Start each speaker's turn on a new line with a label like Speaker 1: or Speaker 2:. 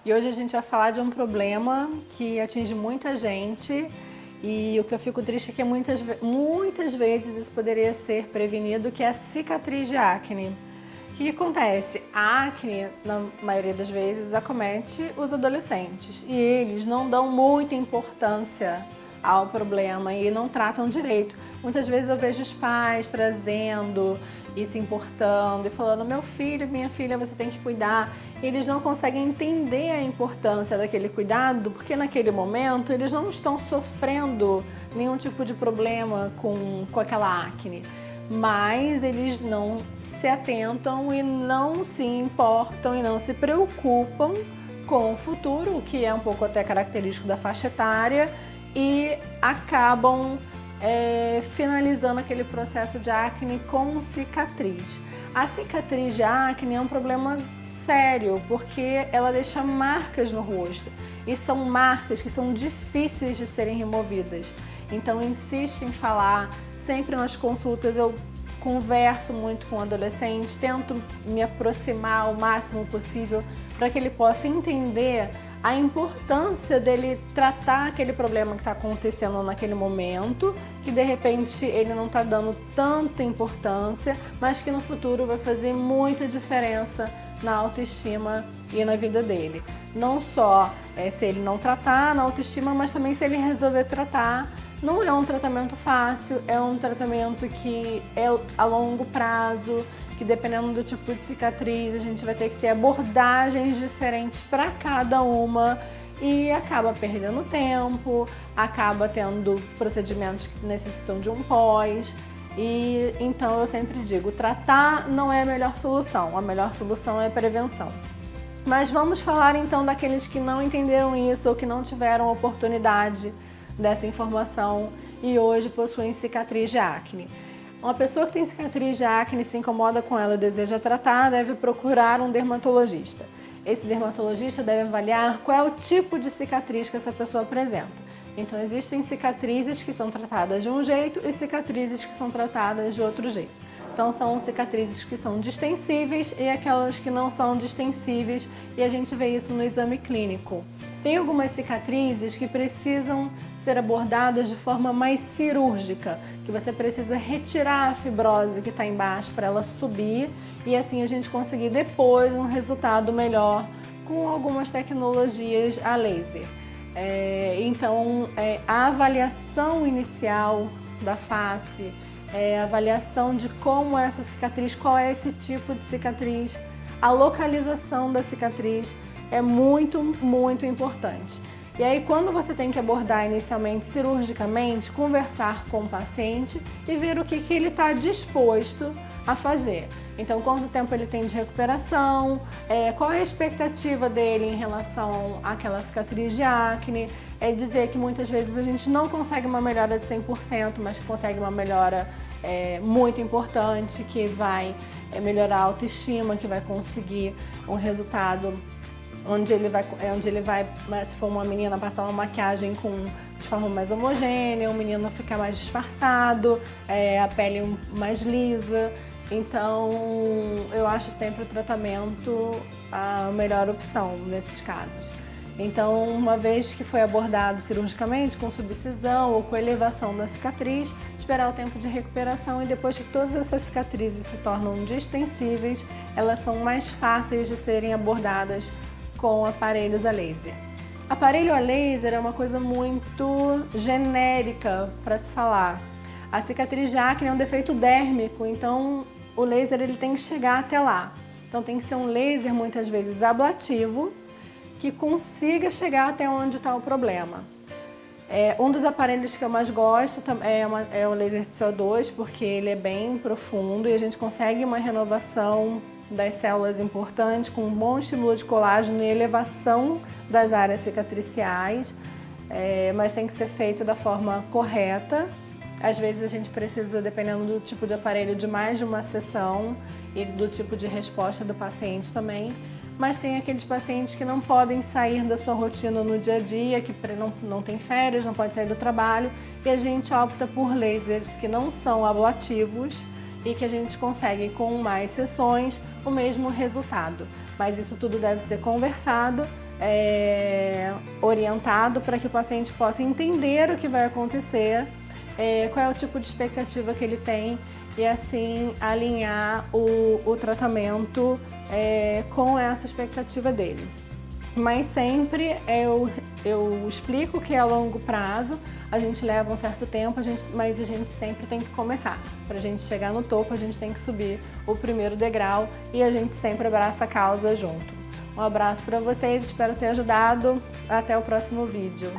Speaker 1: E hoje a gente vai falar de um problema que atinge muita gente e o que eu fico triste é que muitas vezes isso poderia ser prevenido, que é a cicatriz de acne. O que acontece? A acne, na maioria das vezes, acomete os adolescentes e eles não dão muita importância ao problema e não tratam direito. Muitas vezes eu vejo os pais trazendo e se importando e falando: meu filho, minha filha, você tem que cuidar. E eles não conseguem entender a importância daquele cuidado, porque naquele momento eles não estão sofrendo nenhum tipo de problema com aquela acne, mas eles não se atentam e não se importam e não se preocupam com o futuro, o que é um pouco até característico da faixa etária, e acabam finalizando aquele processo de acne com cicatriz. A cicatriz de acne é um problema sério, porque ela deixa marcas no rosto e são marcas que são difíceis de serem removidas. Então eu insisto em falar, sempre nas consultas eu converso muito com o adolescente, tento me aproximar o máximo possível para que ele possa entender a importância dele tratar aquele problema que está acontecendo naquele momento, que de repente ele não está dando tanta importância, mas que no futuro vai fazer muita diferença na autoestima e na vida dele. Não só se ele não tratar na autoestima, mas também se ele resolver tratar. Não é um tratamento fácil, é um tratamento que é a longo prazo, que dependendo do tipo de cicatriz, a gente vai ter que ter abordagens diferentes para cada uma e acaba perdendo tempo, acaba tendo procedimentos que necessitam de um pós. E então eu sempre digo, tratar não é a melhor solução é a prevenção. Mas vamos falar então daqueles que não entenderam isso ou que não tiveram oportunidade dessa informação e hoje possuem cicatriz de acne. Uma pessoa que tem cicatriz de acne, se incomoda com ela e deseja tratar, deve procurar um dermatologista. Esse dermatologista deve avaliar qual é o tipo de cicatriz que essa pessoa apresenta. Então existem cicatrizes que são tratadas de um jeito e cicatrizes que são tratadas de outro jeito. Então são cicatrizes que são distensíveis e aquelas que não são distensíveis, e a gente vê isso no exame clínico. Tem algumas cicatrizes que precisam ser abordadas de forma mais cirúrgica, que você precisa retirar a fibrose que está embaixo para ela subir e assim a gente conseguir depois um resultado melhor com algumas tecnologias a laser. Então, a avaliação inicial da face, a avaliação de como é essa cicatriz, qual é esse tipo de cicatriz, a localização da cicatriz é muito, muito importante. E aí, quando você tem que abordar inicialmente cirurgicamente, conversar com o paciente e ver o que ele está disposto a fazer. Então, quanto tempo ele tem de recuperação, qual é a expectativa dele em relação àquela cicatriz de acne. É dizer que muitas vezes a gente não consegue uma melhora de 100%, mas consegue uma melhora muito importante, que vai melhorar a autoestima, que vai conseguir um resultado onde ele vai, se for uma menina, passar uma maquiagem de forma mais homogênea, um menino ficar mais disfarçado, a pele mais lisa. Então, eu acho sempre o tratamento a melhor opção nesses casos. Então, uma vez que foi abordado cirurgicamente, com subcisão ou com elevação da cicatriz, esperar o tempo de recuperação, e depois que todas essas cicatrizes se tornam distensíveis, elas são mais fáceis de serem abordadas com aparelhos a laser. Aparelho a laser é uma coisa muito genérica para se falar. A cicatriz de acne é um defeito dérmico, então o laser ele tem que chegar até lá. Então tem que ser um laser muitas vezes ablativo, que consiga chegar até onde está o problema. Um dos aparelhos que eu mais gosto é o laser de CO2, porque ele é bem profundo e a gente consegue uma renovação das células importantes, com um bom estímulo de colágeno e elevação das áreas cicatriciais, mas tem que ser feito da forma correta. Às vezes a gente precisa, dependendo do tipo de aparelho, de mais de uma sessão e do tipo de resposta do paciente também. Mas tem aqueles pacientes que não podem sair da sua rotina no dia a dia, que não tem férias, não pode sair do trabalho, e a gente opta por lasers que não são ablativos e que a gente consegue, com mais sessões, o mesmo resultado. Mas isso tudo deve ser conversado orientado para que o paciente possa entender o que vai acontecer, qual é o tipo de expectativa que ele tem e assim alinhar o tratamento com essa expectativa dele. Mas sempre eu explico que é a longo prazo, a gente leva um certo tempo, mas a gente sempre tem que começar. Para a gente chegar no topo, a gente tem que subir o primeiro degrau e a gente sempre abraça a causa junto. Um abraço para vocês, espero ter ajudado. Até o próximo vídeo.